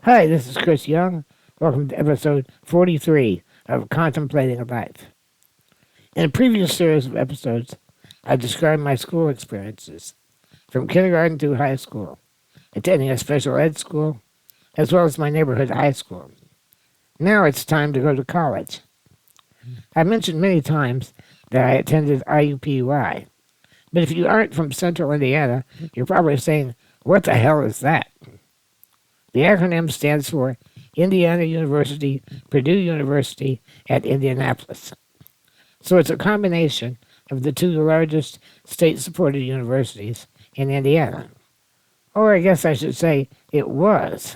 Hi, this is Chris Young. Welcome to episode 43 of Contemplating Life. In a previous series of episodes, I described my school experiences from kindergarten through high school, attending a special ed school, as well as my neighborhood high school. Now it's time to go to college. I mentioned many times that I attended IUPUI, but if you aren't from central Indiana, you're probably saying, what the hell is that? The acronym stands for Indiana University, Purdue University at Indianapolis. So it's a combination of the two largest state-supported universities in Indiana. Or I guess I should say it was.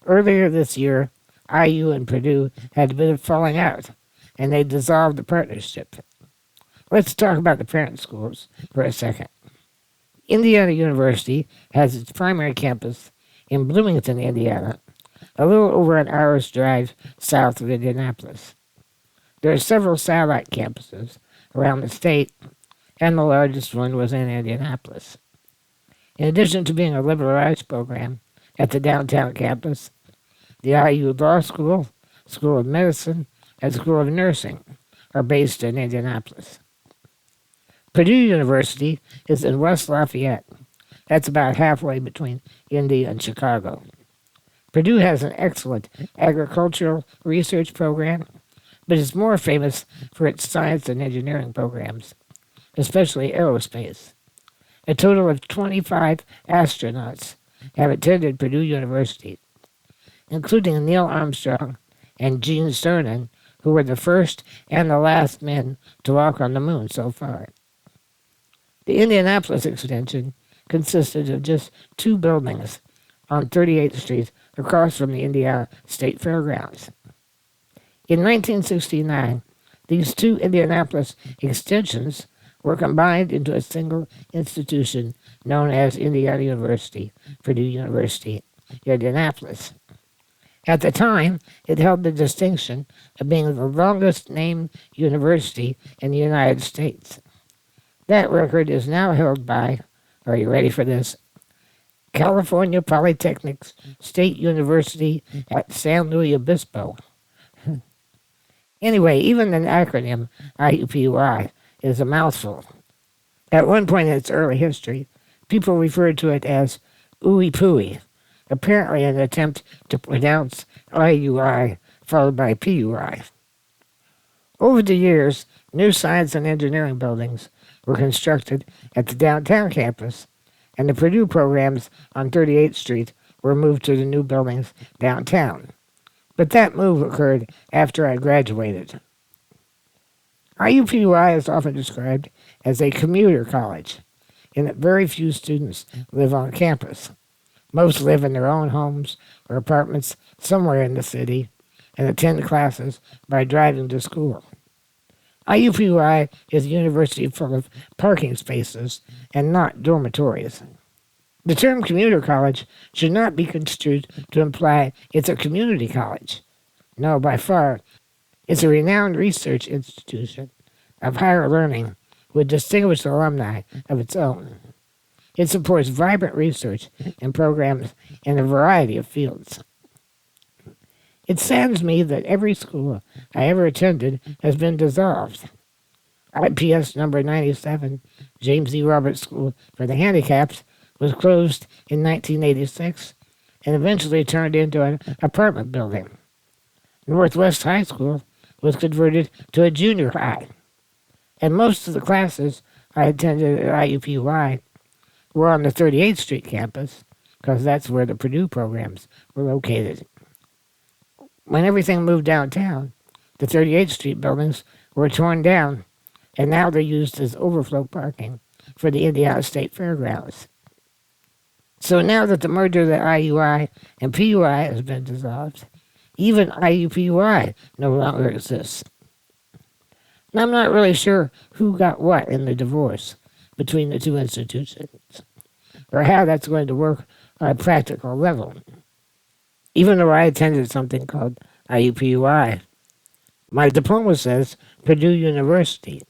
Earlier this year, IU and Purdue had a bit of falling out, and they dissolved the partnership. Let's talk about the parent schools for a second. Indiana University has its primary campus in Bloomington, Indiana, a little over an hour's drive south of Indianapolis. There are several satellite campuses around the state, and the largest one was in Indianapolis. In addition to being a liberal arts program at the downtown campus, the IU Law School, School of Medicine, and School of Nursing are based in Indianapolis. Purdue University is in West Lafayette. That's about halfway between Indy and Chicago. Purdue has an excellent agricultural research program, but is more famous for its science and engineering programs, especially aerospace. A total of 25 astronauts have attended Purdue University, including Neil Armstrong and Gene Cernan, who were the first and the last men to walk on the moon so far. The Indianapolis extension consisted of just two buildings on 38th Street across from the Indiana State Fairgrounds. In 1969, these two Indianapolis extensions were combined into a single institution known as Indiana University, Purdue University, Indianapolis. At the time, it held the distinction of being the longest named university in the United States. That record is now held by, are you ready for this? California Polytechnic State University at San Luis Obispo. Anyway, even the acronym IUPUI is a mouthful. At one point in its early history, people referred to it as IUPUI, apparently an attempt to pronounce IUI followed by PUI. Over the years, new science and engineering buildings were constructed at the downtown campus, and the Purdue programs on 38th Street were moved to the new buildings downtown. But that move occurred after I graduated. IUPUI is often described as a commuter college, in that very few students live on campus. Most live in their own homes or apartments somewhere in the city and attend classes by driving to school. IUPUI is a university full of parking spaces and not dormitories. The term commuter college should not be construed to imply it's a community college. No, by far, it's a renowned research institution of higher learning with distinguished alumni of its own. It supports vibrant research and programs in a variety of fields. It saddens me that every school I ever attended has been dissolved. IPS number 97, James E. Roberts School for the Handicapped, was closed in 1986 and eventually turned into an apartment building. Northwest High School was converted to a junior high, and most of the classes I attended at IUPUI were on the 38th Street campus, because that's where the Purdue programs were located. When everything moved downtown, the 38th Street buildings were torn down, and now they're used as overflow parking for the Indiana State Fairgrounds. So now that the merger of the IUI and PUI has been dissolved, even IUPUI no longer exists. And I'm not really sure who got what in the divorce between the two institutions, or how that's going to work on a practical level. Even though I attended something called IUPUI, my diploma says Purdue University,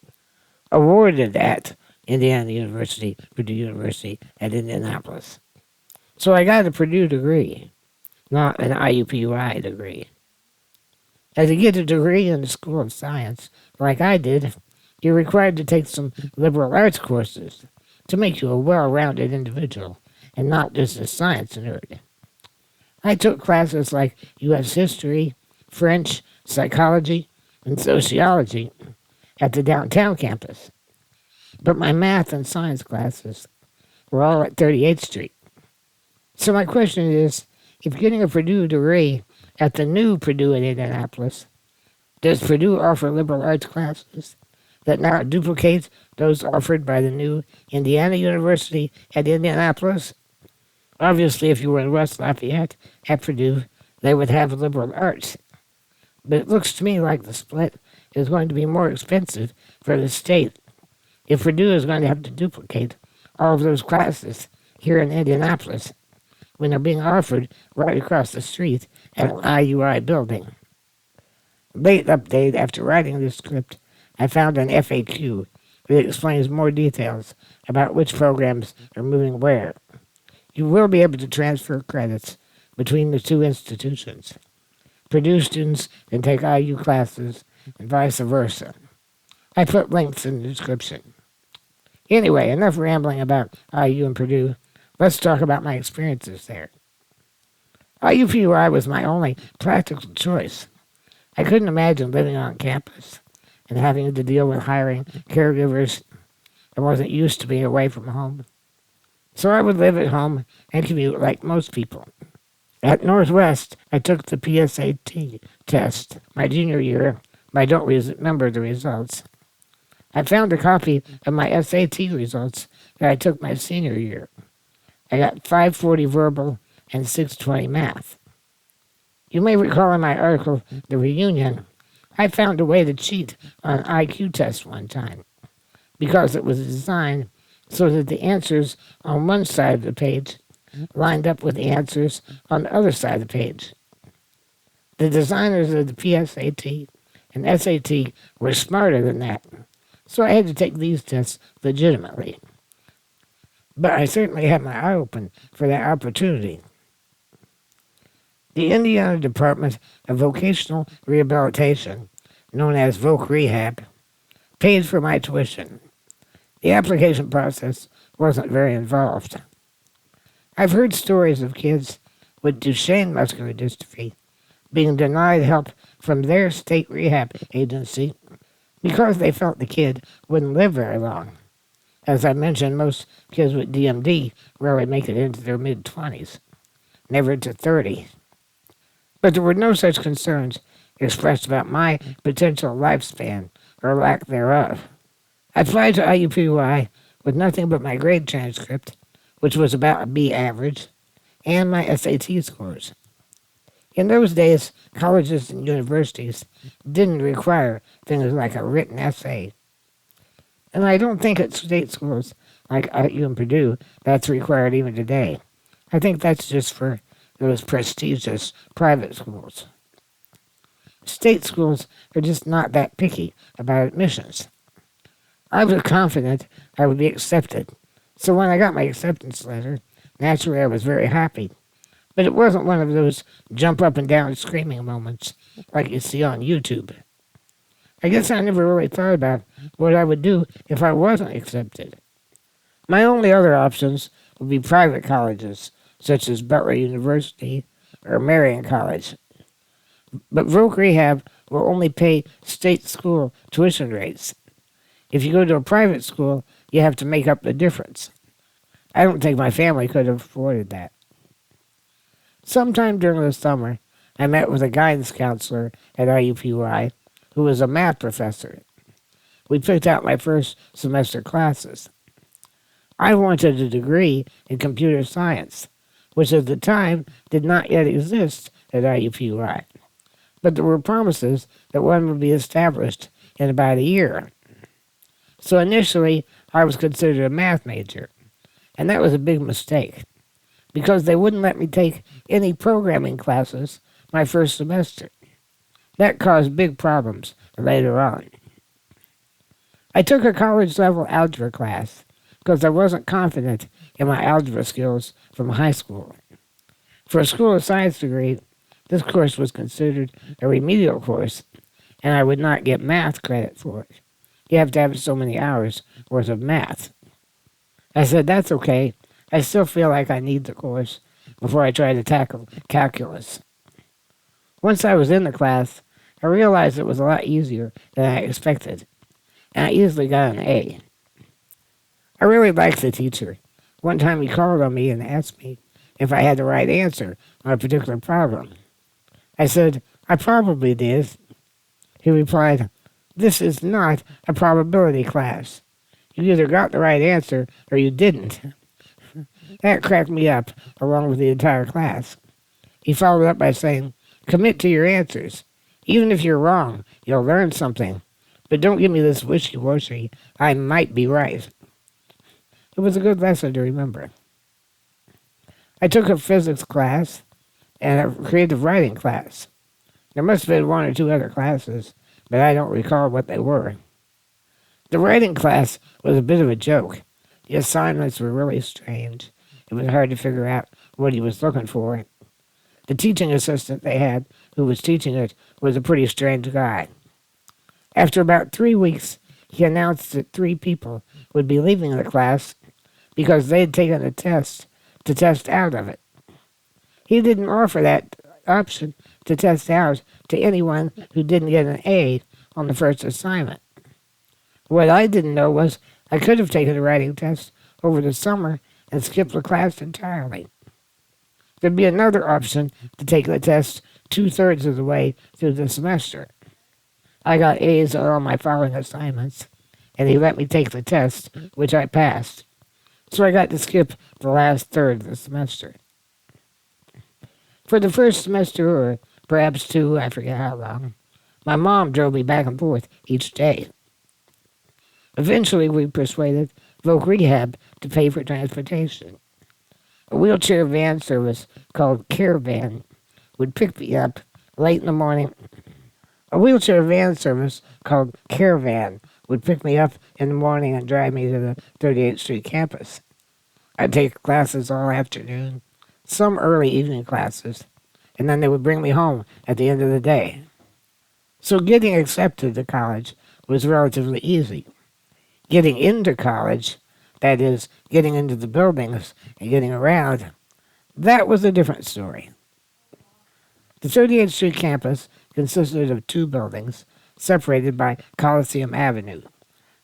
awarded at Indiana University, Purdue University at Indianapolis. So I got a Purdue degree. not an IUPUI degree. As you get a degree in the School of Science, like I did, you're required to take some liberal arts courses to make you a well-rounded individual and not just a science nerd. I took classes like U.S. history, French, psychology, and sociology at the downtown campus, but my math and science classes were all at 38th Street. So my question is, if getting a Purdue degree at the new Purdue in Indianapolis, does Purdue offer liberal arts classes that now duplicate those offered by the new Indiana University at Indianapolis? Obviously, if you were in West Lafayette at Purdue, they would have liberal arts. But it looks to me like the split is going to be more expensive for the state if Purdue is going to have to duplicate all of those classes here in Indianapolis when they're being offered right across the street at an IUI building. Late update, after writing this script, I found an FAQ that explains more details about which programs are moving where. You will be able to transfer credits between the two institutions. Purdue students can take IU classes and vice versa. I put links in the description. Anyway, enough rambling about IU and Purdue. Let's talk about my experiences there. IUPUI was my only practical choice. I couldn't imagine living on campus and having to deal with hiring caregivers. I wasn't used to being away from home. So I would live at home and commute like most people. At Northwest, I took the PSAT test my junior year, but I don't remember the results. I found a copy of my SAT results that I took my senior year. I got 540 verbal and 620 math. You may recall in my article, The Reunion, I found a way to cheat on an IQ test one time because it was designed so that the answers on one side of the page lined up with the answers on the other side of the page. The designers of the PSAT and SAT were smarter than that, so I had to take these tests legitimately. But I certainly had my eye open for that opportunity. The Indiana Department of Vocational Rehabilitation, known as Voc Rehab, paid for my tuition. The application process wasn't very involved. I've heard stories of kids with Duchenne muscular dystrophy being denied help from their state rehab agency because they felt the kid wouldn't live very long. As I mentioned, most kids with DMD rarely make it into their mid-20s, never to 30. But there were no such concerns expressed about my potential lifespan or lack thereof. I applied to IUPUI with nothing but my grade transcript, which was about a B average, and my SAT scores. In those days, colleges and universities didn't require things like a written essay. And I don't think at state schools like IU and Purdue that's required even today. I think that's just for those prestigious private schools. State schools are just not that picky about admissions. I was confident I would be accepted, so when I got my acceptance letter, naturally I was very happy. But it wasn't one of those jump up and down screaming moments like you see on YouTube. I guess I never really thought about what I would do if I wasn't accepted. My only other options would be private colleges, such as Butler University or Marion College. But Voc Rehab will only pay state school tuition rates. If you go to a private school, you have to make up the difference. I don't think my family could have afforded that. Sometime during the summer, I met with a guidance counselor at IUPUI who was a math professor. We picked out my first semester classes. I wanted a degree in computer science, which at the time did not yet exist at IUPUI, but there were promises that one would be established in about a year. So initially, I was considered a math major, and that was a big mistake, because they wouldn't let me take any programming classes my first semester. That caused big problems later on. I took a college-level algebra class because I wasn't confident in my algebra skills from high school. For a School of Science degree, this course was considered a remedial course, and I would not get math credit for it. You have to have so many hours worth of math. I said, that's okay. I still feel like I need the course before I try to tackle calculus. Once I was in the class, I realized it was a lot easier than I expected, and I easily got an A. I really liked the teacher. One time he called on me and asked me if I had the right answer on a particular problem. I said, I probably did. He replied, this is not a probability class. You either got the right answer or you didn't. That cracked me up, along with the entire class. He followed up by saying, commit to your answers. Even if you're wrong, you'll learn something. But don't give me this wishy-washy, I might be right. It was a good lesson to remember. I took a physics class and a creative writing class. There must have been one or two other classes, but I don't recall what they were. The writing class was a bit of a joke. The assignments were really strange. It was hard to figure out what he was looking for. The teaching assistant they had, who was teaching it, was a pretty strange guy. After about 3 weeks, he announced that 3 people would be leaving the class because they had taken a test to test out of it. He didn't offer that option to test out to anyone who didn't get an A on the first assignment. What I didn't know was I could have taken a writing test over the summer and skipped the class entirely. There'd be another option to take the test 2/3 of the way through the semester. I got A's on all my following assignments, and he let me take the test, which I passed. So I got to skip the last third of the semester. For the first semester, or perhaps 2, I forget how long, my mom drove me back and forth each day. Eventually, we persuaded Voc Rehab to pay for transportation. A wheelchair van service called Caravan would pick me up late in the morning. A wheelchair van service called Caravan would pick me up in the morning and drive me to the 38th Street campus. I'd take classes all afternoon, some early evening classes, and then they would bring me home at the end of the day. So getting accepted to college was relatively easy. Getting into college, that is, getting into the buildings and getting around, that was a different story. The 38th Street campus consisted of 2 buildings separated by Coliseum Avenue.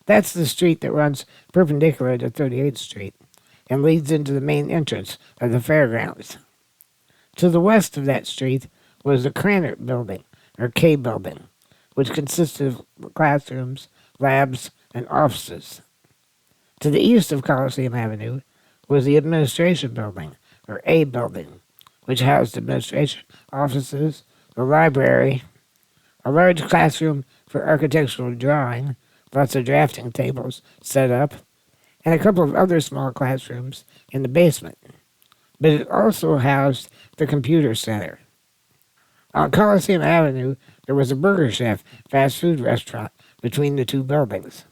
That's the street that runs perpendicular to 38th Street and leads into the main entrance of the fairgrounds. To the west of that street was the Krannert Building, or K Building, which consisted of classrooms, labs, and offices. To the east of Coliseum Avenue was the Administration Building, or A Building, which housed administration offices, the library, a large classroom for architectural drawing, lots of drafting tables set up, and a couple of other small classrooms in the basement. But it also housed the computer center. On Coliseum Avenue, there was a Burger Chef fast food restaurant between the 2 buildings.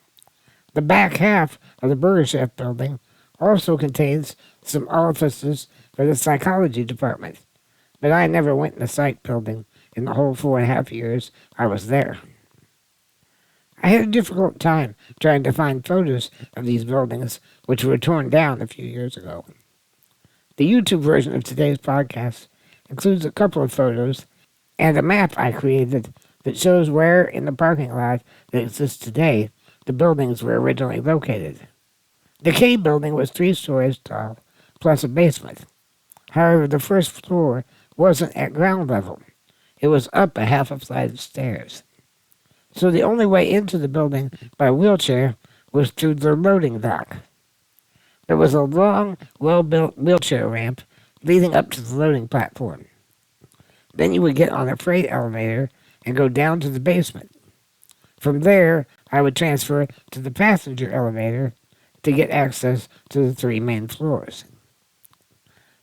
The back half of the Burger Chef building also contains some offices for the psychology department, but I never went in the psych building in the whole 4.5 years I was there. I had a difficult time trying to find photos of these buildings, which were torn down a few years ago. The YouTube version of today's podcast includes a couple of photos and a map I created that shows where in the parking lot that exists today the buildings were originally located. The K building was 3 stories tall, plus a basement. However, the first floor wasn't at ground level. It was up a half a flight of stairs. So the only way into the building by wheelchair was through the loading dock. There was a long, well-built wheelchair ramp leading up to the loading platform. Then you would get on a freight elevator and go down to the basement. From there, I would transfer to the passenger elevator to get access to the 3 main floors.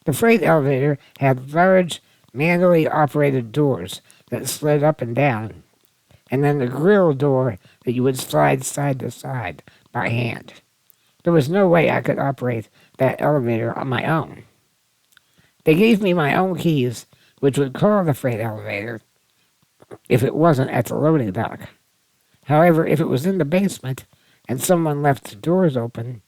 The freight elevator had large, manually operated doors that slid up and down, and then the grill door that you would slide side to side by hand. There was no way I could operate that elevator on my own. They gave me my own keys, which would call the freight elevator if it wasn't at the loading dock. However, if it was in the basement and someone left the doors open,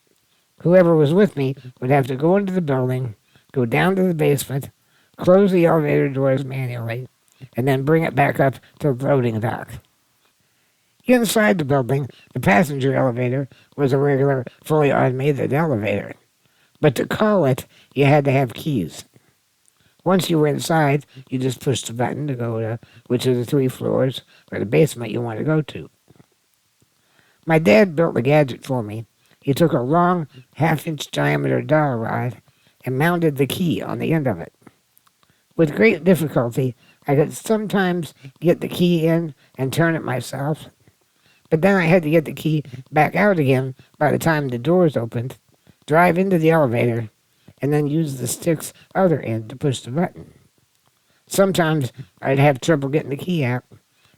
whoever was with me would have to go into the building, go down to the basement, close the elevator doors manually, and then bring it back up to the loading dock. Inside the building, the passenger elevator was a regular, fully automated elevator. But to call it, you had to have keys. Once you were inside, you just pushed the button to go to which of the 3 floors or the basement you want to go to. My dad built the gadget for me. He took a long, half-inch diameter dowel rod and mounted the key on the end of it. With great difficulty, I could sometimes get the key in and turn it myself, but then I had to get the key back out again by the time the doors opened, drive into the elevator, and then use the stick's other end to push the button. Sometimes I'd have trouble getting the key out,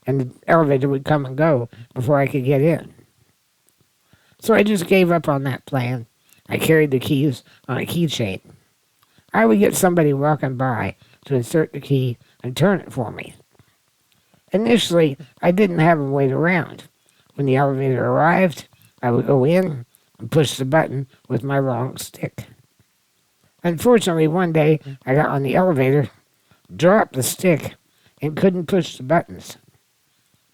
and the elevator would come and go before I could get in. So I just gave up on that plan. I carried the keys on a keychain. I would get somebody walking by to insert the key and turn it for me. Initially, I didn't have them wait around. When the elevator arrived, I would go in and push the button with my long stick. Unfortunately, one day I got on the elevator, dropped the stick, and couldn't push the buttons.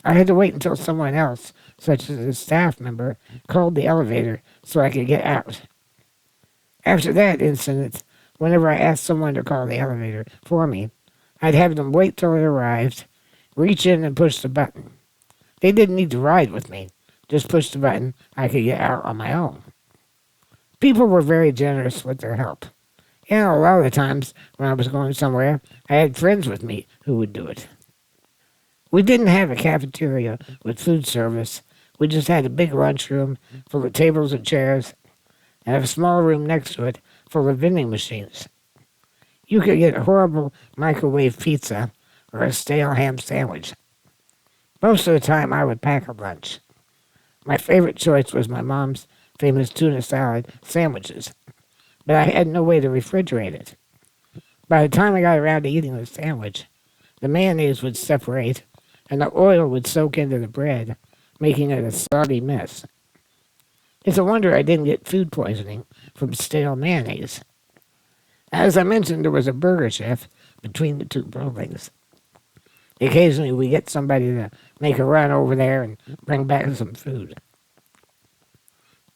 I had to wait until someone else, such as a staff member, called the elevator so I could get out. After that incident, whenever I asked someone to call the elevator for me, I'd have them wait till it arrived, reach in and push the button. They didn't need to ride with me. Just push the button, I could get out on my own. People were very generous with their help. And a lot of the times when I was going somewhere, I had friends with me who would do it. We didn't have a cafeteria with food service. We just had a big lunchroom full of tables and chairs, and a small room next to it full of vending machines. You could get a horrible microwave pizza or a stale ham sandwich. Most of the time I would pack a lunch. My favorite choice was my mom's famous tuna salad sandwiches, but I had no way to refrigerate it. By the time I got around to eating the sandwich, the mayonnaise would separate and the oil would soak into the bread, making it a soggy mess. It's a wonder I didn't get food poisoning from stale mayonnaise. As I mentioned, there was a burger chef between the 2 buildings. Occasionally we get somebody to make a run over there and bring back some food.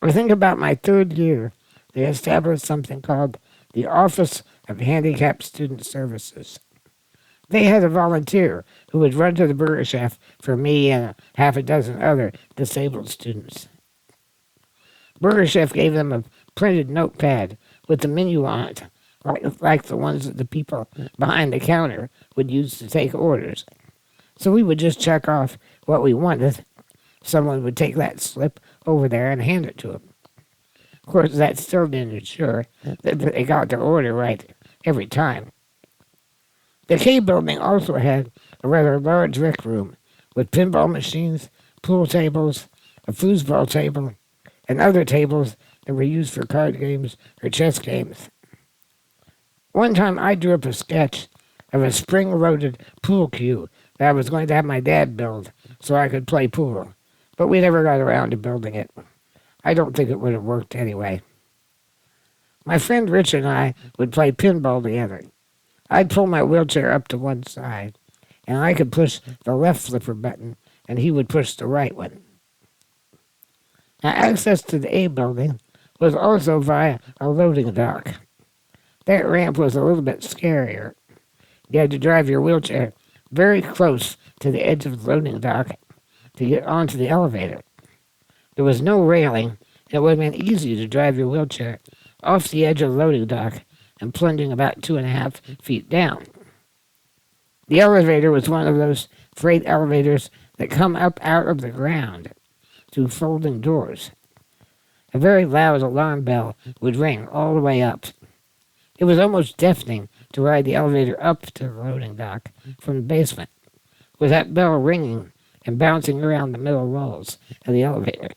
I think about my 3rd year, they established something called the Office of Handicapped Student Services. They had a volunteer who would run to the burger chef for me and half a dozen other disabled students. Burger chef gave them a printed notepad with the menu on it, like the ones that the people behind the counter would use to take orders. So we would just check off what we wanted. Someone would take that slip over there and hand it to them. Of course, that still didn't ensure that they got their order right every time. The K building also had a rather large rec room with pinball machines, pool tables, a foosball table, and other tables that were used for card games or chess games. One time I drew up a sketch of a spring-loaded pool cue that I was going to have my dad build so I could play pool, but we never got around to building it. I don't think it would have worked anyway. My friend Rich and I would play pinball together. I'd pull my wheelchair up to one side, and I could push the left flipper button, and he would push the right one. Now, access to the A building was also via a loading dock. That ramp was a little bit scarier. You had to drive your wheelchair very close to the edge of the loading dock to get onto the elevator. There was no railing, and it would have been easy to drive your wheelchair off the edge of the loading dock and plunging about 2.5 feet down. The elevator was one of those freight elevators that come up out of the ground through folding doors. A very loud alarm bell would ring all the way up. It was almost deafening to ride the elevator up to the loading dock from the basement, with that bell ringing and bouncing around the middle walls of the elevator.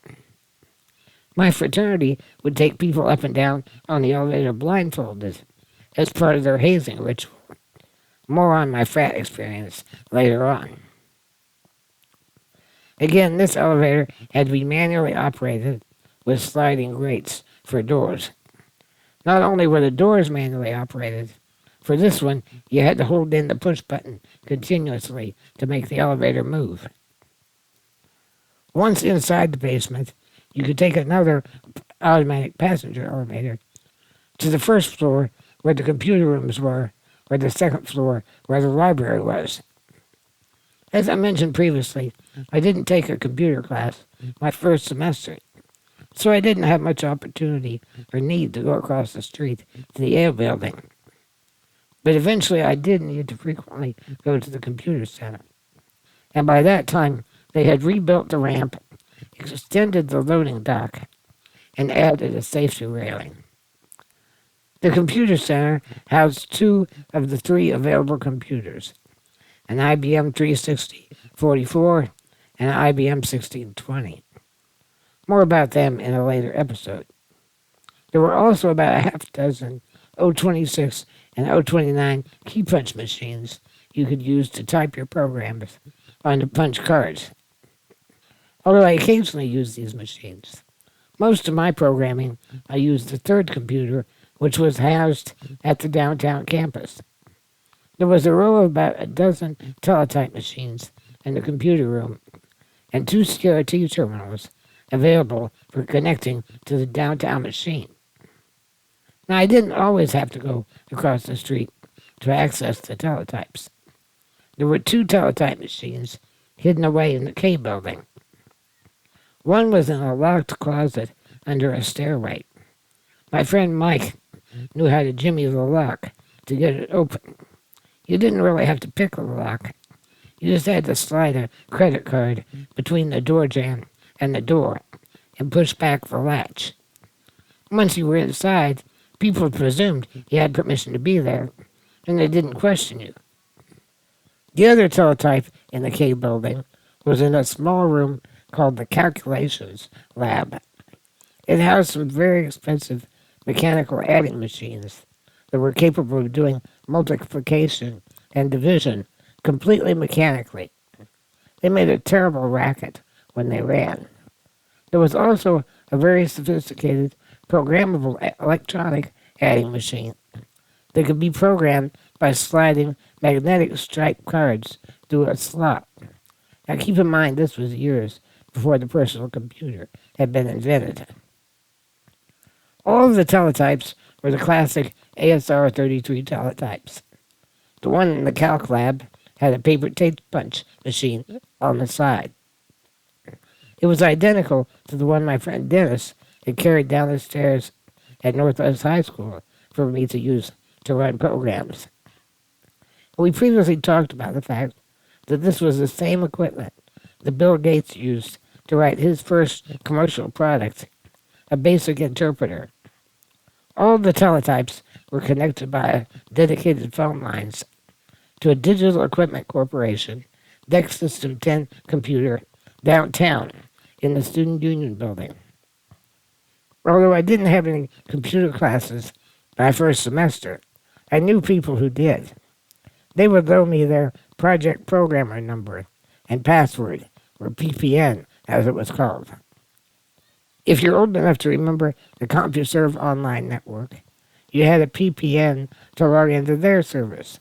My fraternity would take people up and down on the elevator blindfolded, as part of their hazing ritual. More on my frat experience later on. Again, this elevator had to be manually operated with sliding grates for doors. Not only were the doors manually operated, for this one, you had to hold in the push button continuously to make the elevator move. Once inside the basement, you could take another automatic passenger elevator to the first floor where the computer rooms were, or the second floor where the library was. As I mentioned previously, I didn't take a computer class my first semester, so I didn't have much opportunity or need to go across the street to the Yale building. But eventually I did need to frequently go to the computer center. And by that time, they had rebuilt the ramp, extended the loading dock, and added a safety railing. The computer center housed 2 of the 3 available computers, an IBM 360-44 and an IBM 1620. More about them in a later episode. There were also about a half dozen 026 and 029 key punch machines you could use to type your programs onto punch cards. Although I occasionally used these machines, most of my programming I used the third computer, which was housed at the downtown campus. There was a row of about a dozen teletype machines in the computer room and 2 CRT terminals available for connecting to the downtown machine. Now, I didn't always have to go across the street to access the teletypes. There were 2 teletype machines hidden away in the K building. One was in a locked closet under a stairway. My friend Mike knew how to jimmy the lock to get it open. You didn't really have to pick the lock. You just had to slide a credit card between the door jamb and the door and push back the latch. Once you were inside, people presumed you had permission to be there, and they didn't question you. The other teletype in the K building was in a small room called the Calculations Lab. It housed some very expensive mechanical adding machines that were capable of doing multiplication and division completely mechanically. They made a terrible racket when they ran. There was also a very sophisticated programmable electronic adding machine that could be programmed by sliding magnetic stripe cards through a slot. Now keep in mind this was years before the personal computer had been invented. All of the teletypes were the classic ASR 33 teletypes. The one in the Calc Lab had a paper tape punch machine on the side. It was identical to the one my friend Dennis had carried down the stairs at Northwest High School for me to use to run programs. We previously talked about the fact that this was the same equipment that Bill Gates used to write his first commercial product, a basic interpreter. All the teletypes were connected by dedicated phone lines to a Digital Equipment Corporation DEC System 10 computer downtown in the Student Union building. Although I didn't have any computer classes my first semester, I knew people who did. They would loan me their project programmer number and password, or PPN as it was called. If you're old enough to remember the CompuServe online network, you had a PPN to log into their service.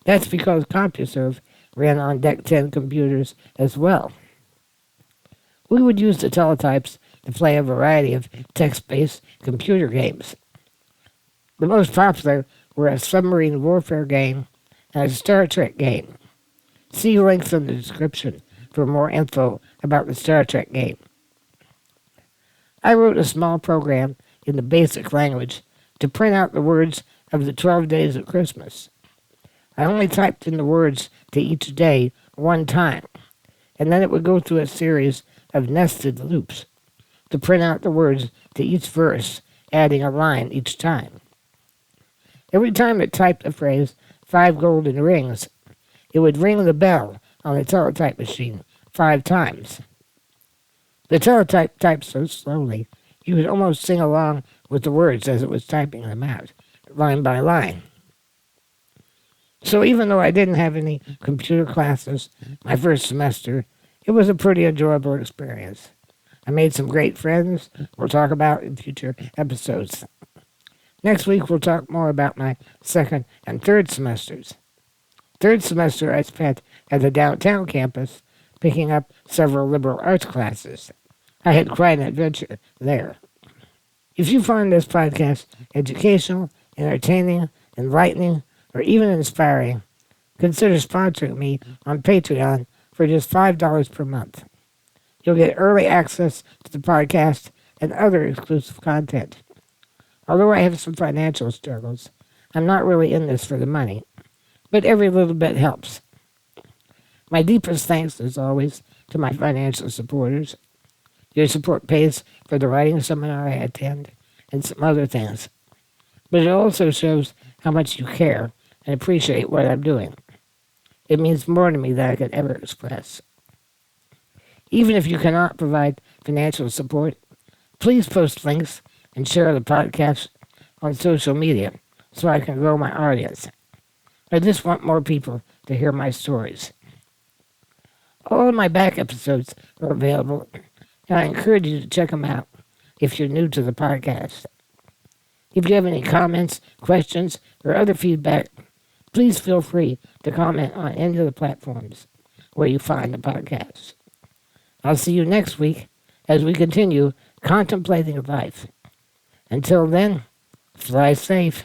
That's because CompuServe ran on DEC 10 computers as well. We would use the teletypes to play a variety of text-based computer games. The most popular were a submarine warfare game and a Star Trek game. See links in the description for more info about the Star Trek game. I wrote a small program in the basic language to print out the words of the 12 days of Christmas. I only typed in the words to each day one time, and then it would go through a series of nested loops to print out the words to each verse, adding a line each time. Every time it typed the phrase 5 golden rings, it would ring the bell on the teletype machine 5 times. The teletype typed so slowly, you could almost sing along with the words as it was typing them out, line by line. So even though I didn't have any computer classes my first semester, it was a pretty enjoyable experience. I made some great friends we'll talk about in future episodes. Next week, we'll talk more about my second and third semesters. Third semester, I spent at the downtown campus picking up several liberal arts classes. I had quite an adventure there. If you find this podcast educational, entertaining, enlightening, or even inspiring, consider sponsoring me on Patreon for just $5 per month. You'll get early access to the podcast and other exclusive content. Although I have some financial struggles, I'm not really in this for the money, but every little bit helps. My deepest thanks, as always, to my financial supporters. Your support pays for the writing seminar I attend and some other things, but it also shows how much you care and appreciate what I'm doing. It means more to me than I could ever express. Even if you cannot provide financial support, please post links and share the podcast on social media so I can grow my audience. I just want more people to hear my stories. All of my back episodes are available, and I encourage you to check them out if you're new to the podcast. If you have any comments, questions, or other feedback, please feel free to comment on any of the platforms where you find the podcast. I'll see you next week as we continue contemplating life. Until then, fly safe.